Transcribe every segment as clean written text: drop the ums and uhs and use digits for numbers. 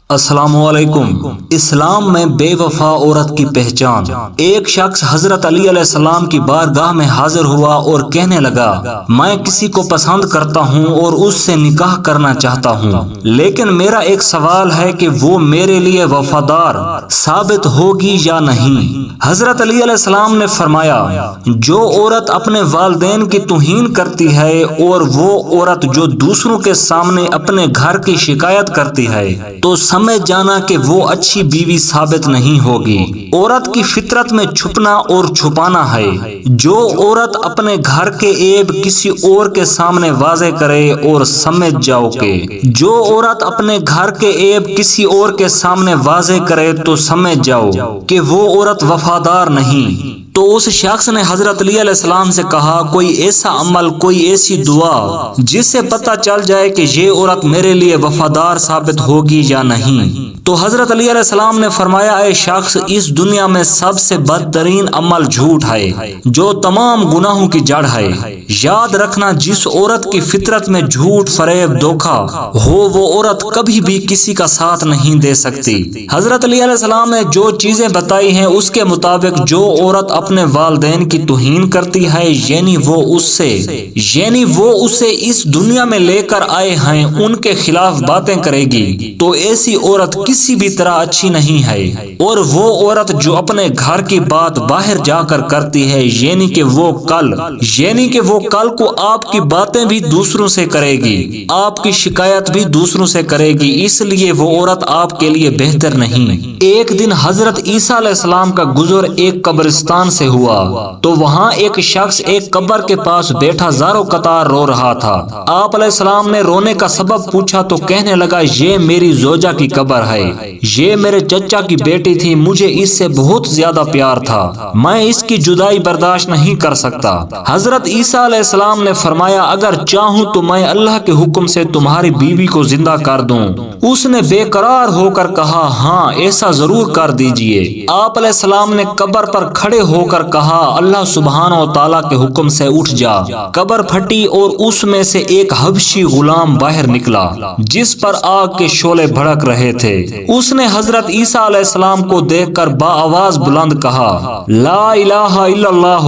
السلام علیکم۔ اسلام میں بے وفا عورت کی پہچان۔ ایک شخص حضرت علی علیہ السلام کی بارگاہ میں حاضر ہوا اور کہنے لگا، میں کسی کو پسند کرتا ہوں اور اس سے نکاح کرنا چاہتا ہوں، لیکن میرا ایک سوال ہے کہ وہ میرے لیے وفادار ثابت ہوگی یا نہیں۔ حضرت علی علیہ السلام نے فرمایا، جو عورت اپنے والدین کی توہین کرتی ہے اور وہ عورت جو دوسروں کے سامنے اپنے گھر کی شکایت کرتی ہے تو سمجھ جانا کہ وہ اچھی بیوی ثابت نہیں ہوگی۔ عورت کی فطرت میں چھپنا اور چھپانا ہے۔ جو عورت اپنے گھر کے عیب کسی اور کے سامنے واضح کرے اور سمجھ جاؤ کہ جو عورت اپنے گھر کے عیب کسی اور کے سامنے واضح کرے تو سمجھ جاؤ کہ وہ عورت وفادار نہیں۔ تو اس شخص نے حضرت علی علیہ السلام سے کہا، کوئی ایسا عمل، کوئی ایسی دعا جس سے پتہ چل جائے کہ یہ عورت میرے لیے وفادار ثابت ہوگی یا نہیں۔ تو حضرت علی علیہ السلام نے فرمایا، اے شخص، اس دنیا میں سب سے بدترین عمل جھوٹ ہے جو تمام گناہوں کی جڑ ہے۔ یاد رکھنا، جس عورت کی فطرت میں جھوٹ، فریب، دھوکہ ہو وہ عورت کبھی بھی کسی کا ساتھ نہیں دے سکتی۔ حضرت علی علیہ السلام نے جو چیزیں بتائی ہیں اس کے مطابق جو عورت اپنے والدین کی توہین کرتی ہے یعنی وہ اسے اس دنیا میں لے کر آئے ہیں ان کے خلاف باتیں کرے گی تو ایسی عورت کسی بھی طرح اچھی نہیں ہے۔ اور وہ عورت جو اپنے گھر کی بات باہر جا کر کرتی ہے یعنی کہ وہ کل کو آپ کی باتیں بھی دوسروں سے کرے گی، آپ کی شکایت بھی دوسروں سے کرے گی، اس لیے وہ عورت آپ کے لیے بہتر نہیں۔ ایک دن حضرت عیسیٰ علیہ السلام کا گزر ایک قبرستان سے ہوا تو وہاں ایک شخص ایک قبر کے پاس بیٹھا زارو قطار رو رہا تھا۔ آپ علیہ السلام نے رونے کا سبب پوچھا تو کہنے لگا، یہ میری زوجہ کی قبر ہے، یہ میرے چچا کی بیٹی تھی، مجھے اس سے بہت زیادہ پیار تھا، میں اس کی جدائی برداشت نہیں کر سکتا۔ حضرت عیسیٰ علیہ السلام نے فرمایا، اگر چاہوں تو میں اللہ کے حکم سے تمہاری بیوی کو زندہ کر دوں۔ اس نے بے قرار ہو کر کہا، ہاں ایسا ضرور کر دیجئے۔ آپ علیہ السلام نے قبر پر کھڑے ہو کر کہا، اللہ سبحانہ و تعالیٰ کے حکم سے اٹھ جا۔ قبر پھٹی اور اس میں سے ایک حبشی غلام باہر نکلا جس پر آگ کے شعلے بھڑک رہے تھے۔ اس نے حضرت عیسیٰ علیہ السلام کو دیکھ کر بآواز بلند کہا، لا الہ الا اللہ،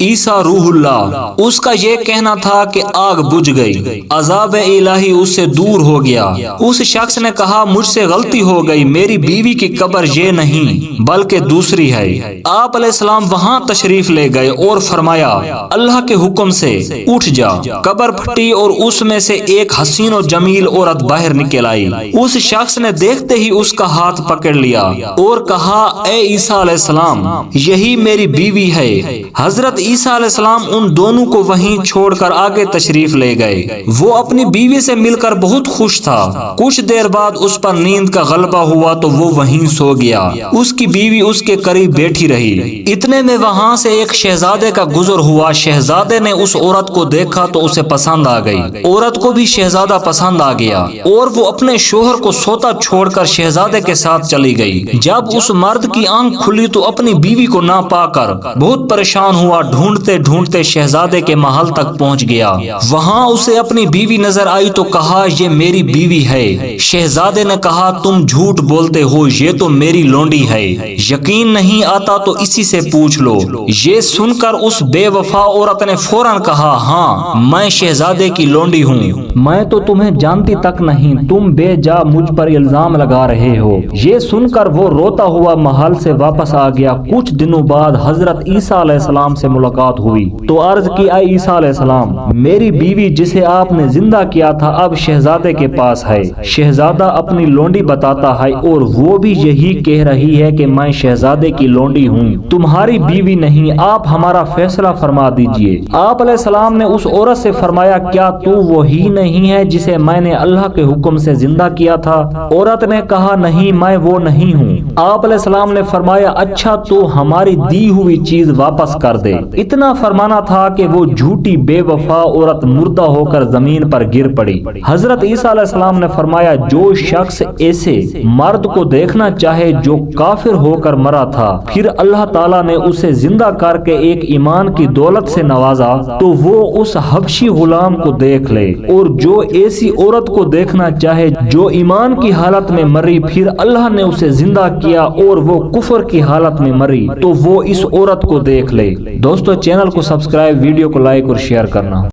عیسیٰ روح اللہ۔ اس کا یہ کہنا تھا کہ آگ بجھ گئی، عذاب الہی اس سے دور ہو گیا۔ اس شخص نے کہا، مجھ سے غلطی ہو گئی، میری بیوی کی قبر یہ نہیں بلکہ دوسری ہے۔ آپ علیہ السلام وہاں تشریف لے گئے اور فرمایا، اللہ کے حکم سے اٹھ جا۔ قبر پھٹی اور اس میں سے ایک حسین و جمیل عورت باہر نکل آئی۔ اس شخص نے دیکھتے ہی اس کا ہاتھ پکڑ لیا اور کہا، اے عیسیٰ علیہ السلام، یہی میری بیوی ہے۔ حضرت عیسیٰ علیہ السلام ان دونوں کو وہیں چھوڑ کر آگے تشریف لے گئے۔ وہ اپنی بیوی سے مل کر بہت خوش تھا۔ کچھ دیر بعد اس پر نیند کا غلبہ ہوا تو وہ وہیں سو گیا۔ اس کی بیوی اس کے قریب بیٹھی رہی۔ اتنے میں وہاں سے ایک شہزادے کا گزر ہوا۔ شہزادے نے اس عورت کو دیکھا تو اسے پسند آ گئی۔ عورت کو بھی شہزادہ پسند آ گیا اور وہ اپنے شوہر کو سوتا چھوڑ کر شہزادے کے ساتھ چلی گئی۔ جب اس مرد کی آنکھ کھلی تو اپنی بیوی کو نہ پا کر بہت پریشان ہوا۔ ڈھونڈتے ڈھونڈتے شہزادے کے محل تک پہنچ گیا۔ وہاں اسے اپنی بیوی نظر آئی تو کہا، یہ میری بیوی ہے۔ شہزادے نے کہا، تم جھوٹ بولتے ہو، یہ تو میری لونڈی ہے، یقین نہیں آتا تو اسی سے پوچھ لو۔ یہ سن کر اس بے وفا عورت نے فوراً کہا، ہاں میں شہزادے کی لونڈی ہوں، میں تو تمہیں جانتی تک نہیں، تم بے جا مجھ پر الزام لگا رہے ہو۔ یہ سن کر وہ روتا ہوا محل سے واپس آ گیا۔ کچھ دنوں بعد حضرت عیسیٰ علیہ السلام سے ملاقات ہوئی تو عرض کی، اے عیسیٰ علیہ السلام، میری بیوی جسے آپ نے زندہ کیا تھا اب شہزادے کے پاس ہے۔ شہزادہ اپنی لونڈی بتاتا ہے اور وہ بھی یہی کہہ رہی ہے کہ میں شہزادے کی لونڈی ہوں، تمہاری بیوی نہیں، آپ ہمارا فیصلہ فرما دیجئے۔ آپ علیہ السلام نے اس عورت سے فرمایا، کیا تو وہی نہیں ہے جسے میں نے اللہ کے حکم سے زندہ کیا تھا؟ عورت نے کہا، نہیں، میں وہ نہیں ہوں۔ آپ علیہ السلام نے فرمایا اچھا تو ہماری دی ہوئی چیز واپس کر دے۔ اتنا فرمانا تھا کہ وہ جھوٹی بے وفا عورت مردہ ہو کر زمین پر گر پڑی۔ حضرت عیسیٰ علیہ السلام نے فرمایا جو شخص ایسے مرد کو دیکھنا چاہے جو کافر ہو کر مرا تھا، پھر اللہ تعالیٰ نے اسے زندہ کر کے ایک ایمان کی دولت سے نوازا، تو وہ اس حبشی غلام کو دیکھ لے، اور جو ایسی عورت کو دیکھنا چاہے جو ایمان کی حالت میں مری، پھر اللہ نے اسے زندہ کیا اور وہ کفر کی حالت میں مری، تو وہ اس عورت کو دیکھ لے۔ دوستو چینل کو سبسکرائب، ویڈیو کو لائک اور شیئر کرنا۔